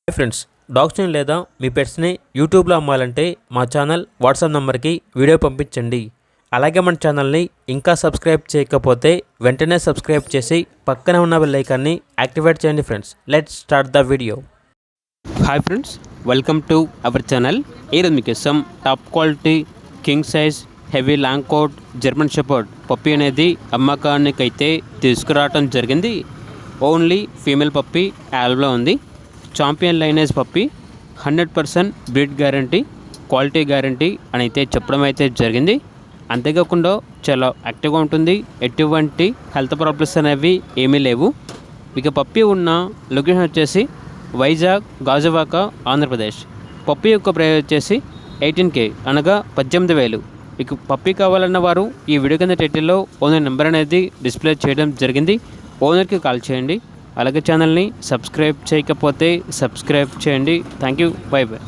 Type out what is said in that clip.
Hi friends, డాగ్స్ని లేదా మీ పెట్స్ని యూట్యూబ్లో అమ్మాలంటే మా ఛానల్ వాట్సాప్ నెంబర్కి వీడియో పంపించండి. అలాగే మన ఛానల్ని ఇంకా సబ్స్క్రైబ్ చేయకపోతే వెంటనే సబ్స్క్రైబ్ చేసి పక్కనే ఉన్న బెల్ ఐకాన్ని యాక్టివేట్ చేయండి. Friends, let's start the video. Hi friends, welcome to our channel. ఈరోజు మీకోసం top quality king size heavy long coat German shepherd puppy అనేది అమ్మకానికైతే తీసుకురావడం జరిగింది. ఓన్లీ ఫీమేల్ పప్పీ యాల్బ్లో ఉంది. Champion lineage puppy, 100% breed guarantee, quality guarantee అని అయితే చెప్పడం అయితే జరిగింది. అంతేకాకుండా చాలా యాక్టివ్గా ఉంటుంది. ఎటువంటి హెల్త్ ప్రాబ్లమ్స్ అనేవి ఏమీ లేవు. ఇక పప్పీ ఉన్న లొకేషన్ వచ్చేసి వైజాగ్, గాజువాక, ఆంధ్రప్రదేశ్. పప్పీ యొక్క ప్రైస్ వచ్చేసి 18K, అనగా 18,000. మీకు పప్పీ కావాలన్న వారు ఈ వీడియో కింద టైటిల్లో ఓనర్ నెంబర్ అనేది డిస్ప్లే చేయడం జరిగింది. ఓనర్కి కాల్ చేయండి. అలాగే ఛానల్ని సబ్స్క్రైబ్ చేయకపోతే సబ్స్క్రైబ్ చేయండి. Thank you. By by.